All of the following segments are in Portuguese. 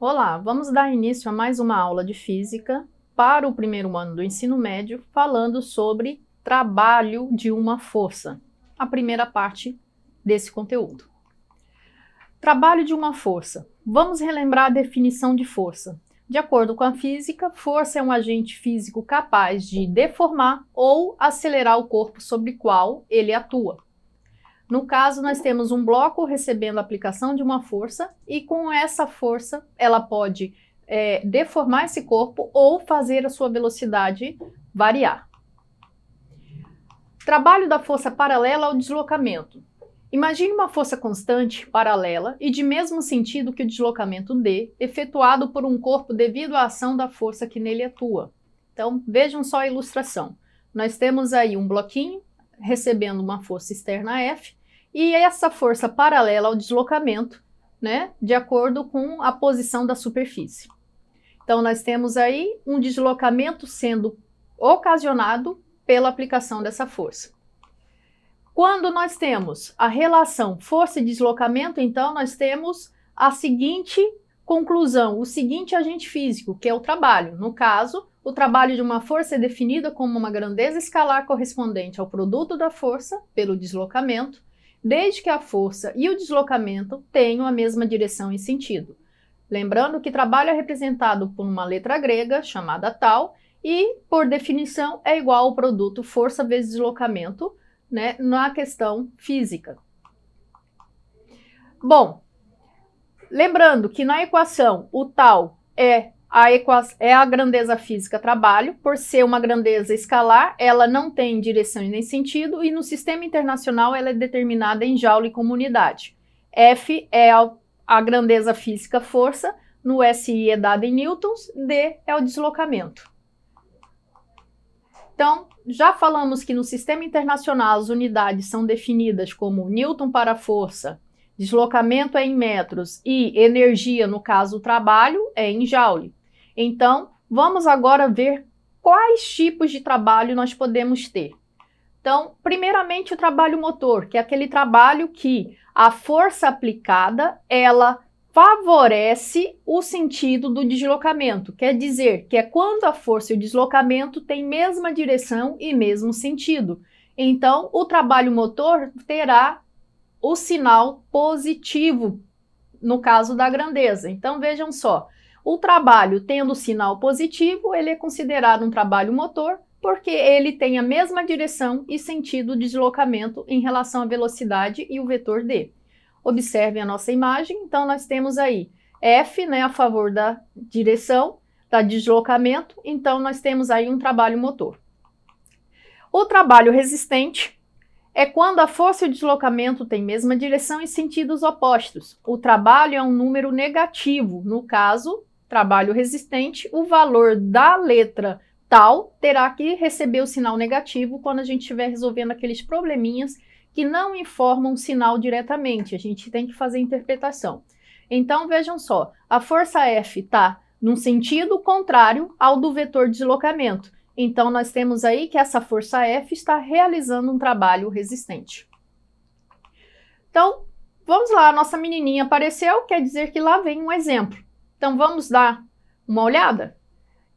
Olá, vamos dar início a mais uma aula de física para o primeiro ano do ensino médio, falando sobre trabalho de uma força, a primeira parte desse conteúdo. Trabalho de uma força. Vamos relembrar a definição de força. De acordo com a física, força é um agente físico capaz de deformar ou acelerar o corpo sobre o qual ele atua. No caso, nós temos um bloco recebendo a aplicação de uma força e com essa força ela pode deformar esse corpo ou fazer a sua velocidade variar. Trabalho da força paralela ao deslocamento. Imagine uma força constante, paralela e de mesmo sentido que o deslocamento D, efetuado por um corpo devido à ação da força que nele atua. Então, vejam só a ilustração. Nós temos aí um bloquinho recebendo uma força externa F, e essa força paralela ao deslocamento, né, de acordo com a posição da superfície. Então, nós temos aí um deslocamento sendo ocasionado pela aplicação dessa força. Quando nós temos a relação força e deslocamento, então nós temos a seguinte conclusão, o seguinte agente físico, que é o trabalho. No caso, o trabalho de uma força é definido como uma grandeza escalar correspondente ao produto da força pelo deslocamento, desde que a força e o deslocamento tenham a mesma direção e sentido. Lembrando que trabalho é representado por uma letra grega chamada tal e, por definição, é igual ao produto força vezes deslocamento, né, na questão física. Bom, lembrando que na equação o tal é a grandeza física trabalho, por ser uma grandeza escalar, ela não tem direção e nem sentido, e no sistema internacional ela é determinada em joule como unidade. F é a grandeza física força, no SI é dada em newtons, D é o deslocamento. Então, já falamos que no sistema internacional as unidades são definidas como newton para a força, deslocamento é em metros e energia, no caso o trabalho, é em joule. Então, vamos agora ver quais tipos de trabalho nós podemos ter. Então, primeiramente o trabalho motor, que é aquele trabalho que a força aplicada, ela favorece o sentido do deslocamento. Quer dizer que é quando a força e o deslocamento têm mesma direção e mesmo sentido. Então, o trabalho motor terá o sinal positivo, no caso da grandeza. Então, vejam só. O trabalho tendo sinal positivo, ele é considerado um trabalho motor, porque ele tem a mesma direção e sentido de deslocamento em relação à velocidade e o vetor D. Observem a nossa imagem, então nós temos aí F, né, a favor da direção, da deslocamento, então nós temos aí um trabalho motor. O trabalho resistente é quando a força e o deslocamento têm mesma direção e sentidos opostos. O trabalho é um número negativo, no caso, trabalho resistente, o valor da letra tal terá que receber o sinal negativo quando a gente estiver resolvendo aqueles probleminhas que não informam o sinal diretamente, a gente tem que fazer interpretação. Então, vejam só, a força F está num sentido contrário ao do vetor deslocamento. Então, nós temos aí que essa força F está realizando um trabalho resistente. Então, vamos lá, a nossa menininha apareceu, quer dizer que lá vem um exemplo. Então, vamos dar uma olhada?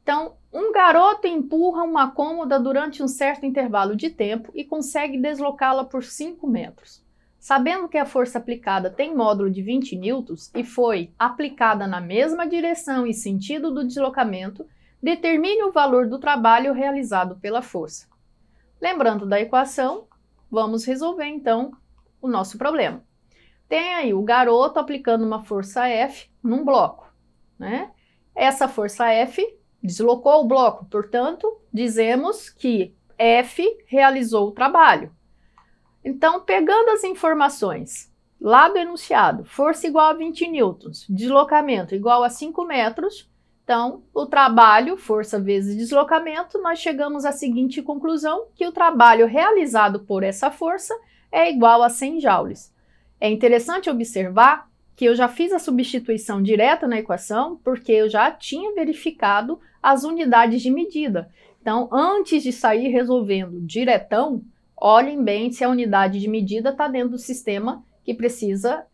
Então, um garoto empurra uma cômoda durante um certo intervalo de tempo e consegue deslocá-la por 5 metros. Sabendo que a força aplicada tem módulo de 20 newtons e foi aplicada na mesma direção e sentido do deslocamento, determine o valor do trabalho realizado pela força. Lembrando da equação, vamos resolver então o nosso problema. Tem aí o garoto aplicando uma força F num bloco, né? Essa força F deslocou o bloco, portanto, dizemos que F realizou o trabalho. Então, pegando as informações lá do enunciado, força igual a 20 newtons, deslocamento igual a 5 metros, então, o trabalho, força vezes deslocamento, nós chegamos à seguinte conclusão, que o trabalho realizado por essa força é igual a 100 joules. É interessante observar que eu já fiz a substituição direta na equação, porque eu já tinha verificado as unidades de medida. Então, antes de sair resolvendo diretão, olhem bem se a unidade de medida está dentro do sistema que precisa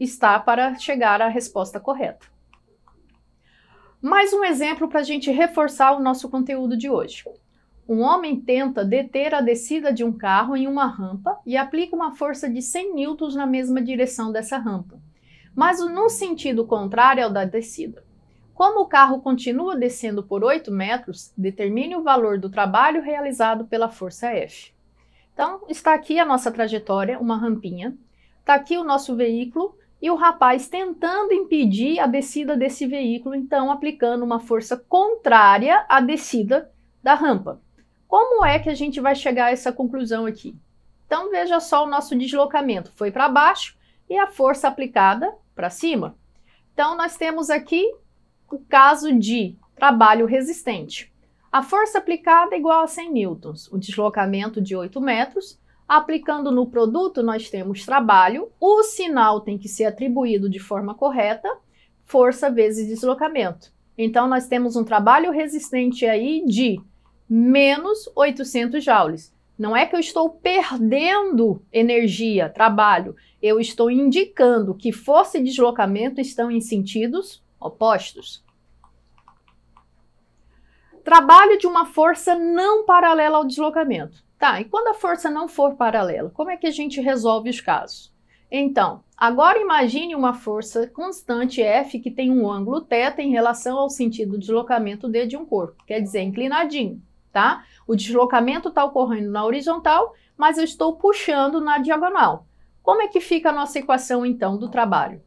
estar para chegar à resposta correta. Mais um exemplo para a gente reforçar o nosso conteúdo de hoje. Um homem tenta deter a descida de um carro em uma rampa e aplica uma força de 100 newtons na mesma direção dessa rampa, mas no sentido contrário ao da descida. Como o carro continua descendo por 8 metros, determine o valor do trabalho realizado pela força F. Então, está aqui a nossa trajetória, uma rampinha, está aqui o nosso veículo e o rapaz tentando impedir a descida desse veículo, então aplicando uma força contrária à descida da rampa. Como é que a gente vai chegar a essa conclusão aqui? Então, veja só o nosso deslocamento, foi para baixo e a força aplicada para cima. Então, nós temos aqui o caso de trabalho resistente. A força aplicada é igual a 100 newtons, o deslocamento de 8 metros. Aplicando no produto, nós temos trabalho, o sinal tem que ser atribuído de forma correta, força vezes deslocamento. Então, nós temos um trabalho resistente aí de menos 800 joules. Não é que eu estou perdendo energia, trabalho, eu estou indicando que força e deslocamento estão em sentidos opostos. Trabalho de uma força não paralela ao deslocamento. Tá, e quando a força não for paralela, como é que a gente resolve os casos? Então, agora imagine uma força constante F que tem um ângulo θ em relação ao sentido do deslocamento D de um corpo, quer dizer, inclinadinho, tá? O deslocamento está ocorrendo na horizontal, mas eu estou puxando na diagonal. Como é que fica a nossa equação, então, do trabalho?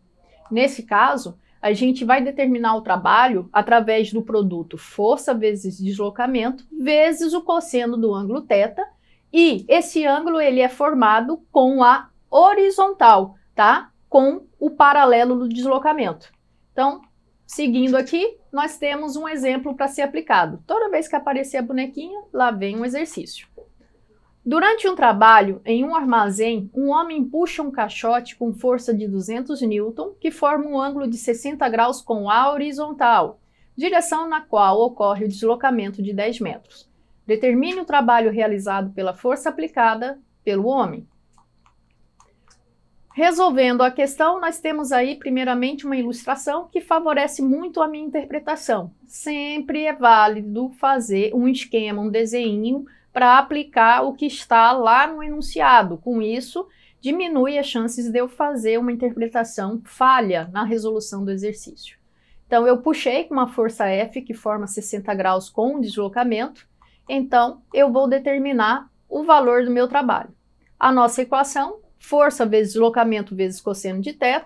Nesse caso, a gente vai determinar o trabalho através do produto força vezes deslocamento vezes o cosseno do ângulo θ, e esse ângulo ele é formado com a horizontal, tá? Com o paralelo do deslocamento. Então, seguindo aqui, nós temos um exemplo para ser aplicado. Toda vez que aparecer a bonequinha, lá vem um exercício. Durante um trabalho em um armazém, um homem puxa um caixote com força de 200 newton, que forma um ângulo de 60 graus com a horizontal, direção na qual ocorre o deslocamento de 10 metros. Determine o trabalho realizado pela força aplicada pelo homem. Resolvendo a questão, nós temos aí, primeiramente, uma ilustração que favorece muito a minha interpretação. Sempre é válido fazer um esquema, um desenho, para aplicar o que está lá no enunciado. Com isso, diminui as chances de eu fazer uma interpretação falha na resolução do exercício. Então, eu puxei com uma força F que forma 60 graus com o deslocamento, então eu vou determinar o valor do meu trabalho. A nossa equação, força vezes deslocamento vezes cosseno de θ,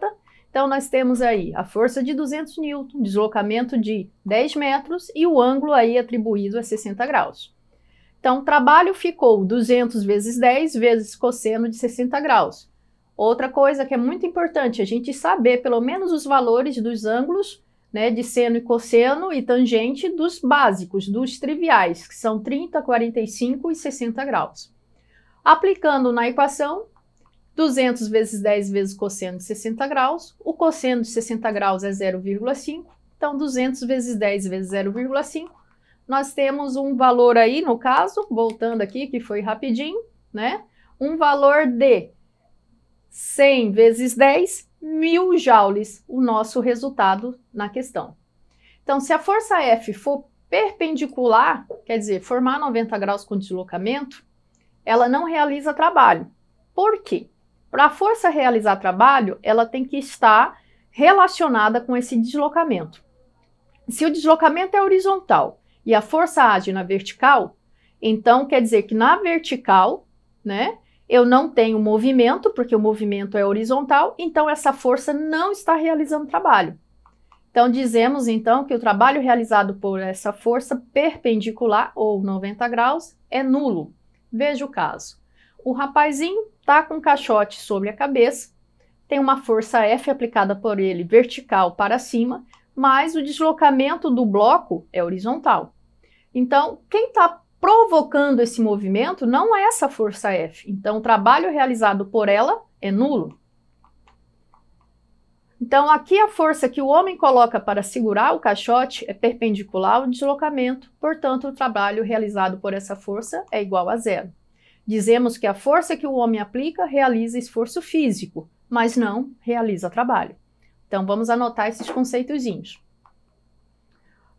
então nós temos aí a força de 200 newton, deslocamento de 10 metros e o ângulo aí atribuído a 60 graus. Então, o trabalho ficou 200 vezes 10 vezes cosseno de 60 graus. Outra coisa que é muito importante, a gente saber pelo menos os valores dos ângulos, né, de seno e cosseno e tangente dos básicos, dos triviais, que são 30, 45 e 60 graus. Aplicando na equação, 200 vezes 10 vezes cosseno de 60 graus, o cosseno de 60 graus é 0,5, então 200 vezes 10 vezes 0,5, nós temos um valor aí, no caso, voltando aqui, que foi rapidinho, né? Um valor de 100 vezes 10, 1000 joules, o nosso resultado na questão. Então, se a força F for perpendicular, quer dizer, formar 90 graus com deslocamento, ela não realiza trabalho. Por quê? Para a força realizar trabalho, ela tem que estar relacionada com esse deslocamento. Se o deslocamento é horizontal e a força age na vertical, então quer dizer que na vertical, né, eu não tenho movimento, porque o movimento é horizontal, então essa força não está realizando trabalho. Então dizemos então que o trabalho realizado por essa força perpendicular, ou 90 graus, é nulo. Veja o caso. O rapazinho está com um caixote sobre a cabeça, tem uma força F aplicada por ele vertical para cima, mas o deslocamento do bloco é horizontal. Então, quem está provocando esse movimento não é essa força F. Então, o trabalho realizado por ela é nulo. Então, aqui a força que o homem coloca para segurar o caixote é perpendicular ao deslocamento, portanto, o trabalho realizado por essa força é igual a zero. Dizemos que a força que o homem aplica realiza esforço físico, mas não realiza trabalho. Então, vamos anotar esses conceitozinhos.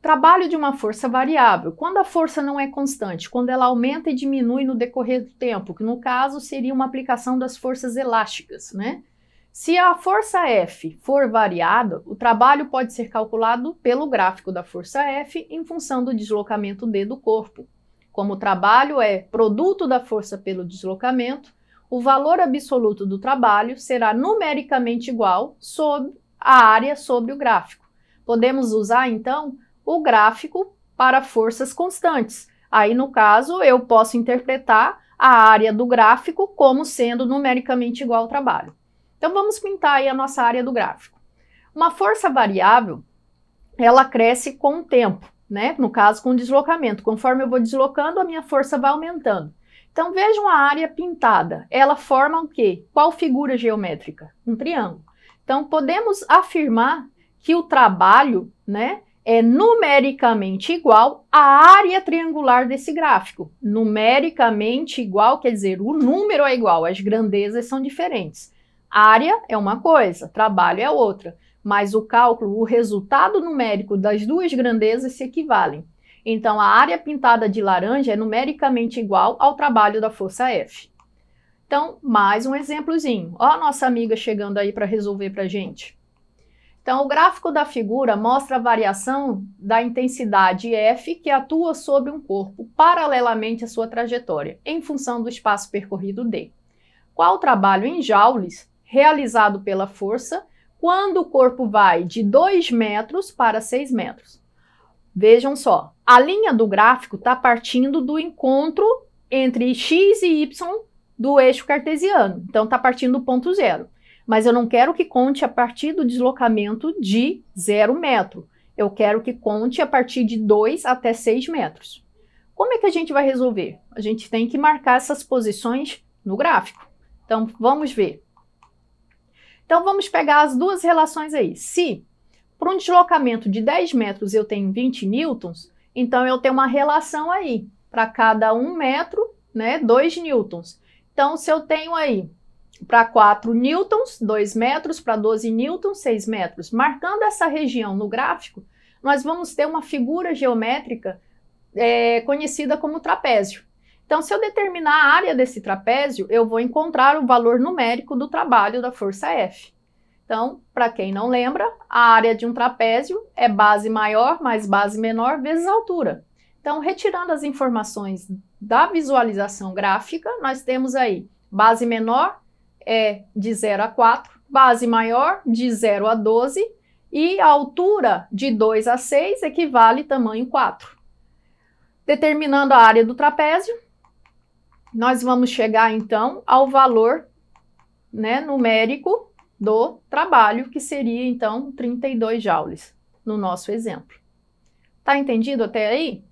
Trabalho de uma força variável. Quando a força não é constante, quando ela aumenta e diminui no decorrer do tempo, que no caso seria uma aplicação das forças elásticas, né? Se a força F for variada, o trabalho pode ser calculado pelo gráfico da força F em função do deslocamento D do corpo. Como o trabalho é produto da força pelo deslocamento, o valor absoluto do trabalho será numericamente igual sobre a área sobre o gráfico. Podemos usar, então, o gráfico para forças constantes. Aí, no caso, eu posso interpretar a área do gráfico como sendo numericamente igual ao trabalho. Então, vamos pintar aí a nossa área do gráfico. Uma força variável, ela cresce com o tempo, né? No caso, com o deslocamento. Conforme eu vou deslocando, a minha força vai aumentando. Então, vejam a área pintada. Ela forma o quê? Qual figura geométrica? Um triângulo. Então, podemos afirmar que o trabalho, né, é numericamente igual à área triangular desse gráfico. Numericamente igual, quer dizer, o número é igual, as grandezas são diferentes. Área é uma coisa, trabalho é outra, mas o cálculo, o resultado numérico das duas grandezas se equivalem. Então, a área pintada de laranja é numericamente igual ao trabalho da força F. Então, mais um exemplozinho. Ó a nossa amiga chegando aí para resolver para a gente. Então, o gráfico da figura mostra a variação da intensidade F que atua sobre um corpo paralelamente à sua trajetória, em função do espaço percorrido D. Qual o trabalho em joules realizado pela força quando o corpo vai de 2 metros para 6 metros? Vejam só, a linha do gráfico está partindo do encontro entre x e y do eixo cartesiano. Então, está partindo do ponto zero. Mas eu não quero que conte a partir do deslocamento de 0 metro. Eu quero que conte a partir de 2 até 6 metros. Como é que a gente vai resolver? A gente tem que marcar essas posições no gráfico. Então, vamos ver. Então, vamos pegar as duas relações aí. Se para um deslocamento de 10 metros eu tenho 20 newtons, então eu tenho uma relação aí. Para cada 1 metro, né, 2 newtons. Então, se eu tenho aí para 4 newtons, 2 metros, para 12 newtons, 6 metros. Marcando essa região no gráfico, nós vamos ter uma figura geométrica conhecida como trapézio. Então, se eu determinar a área desse trapézio, eu vou encontrar o valor numérico do trabalho da força F. Então, para quem não lembra, a área de um trapézio é base maior mais base menor vezes a altura. Então, retirando as informações da visualização gráfica, nós temos aí base menor é de 0 a 4, base maior de 0 a 12 e a altura de 2 a 6 equivale tamanho 4. Determinando a área do trapézio, nós vamos chegar então ao valor, né, numérico do trabalho, que seria então 32 joules no nosso exemplo. Tá entendido até aí?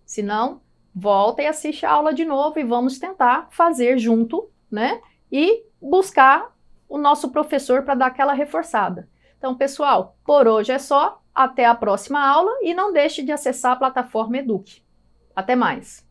Se não, volta e assiste a aula de novo e vamos tentar fazer junto, né? E buscar o nosso professor para dar aquela reforçada. Então, pessoal, por hoje é só. Até a próxima aula e não deixe de acessar a plataforma Eduque. Até mais!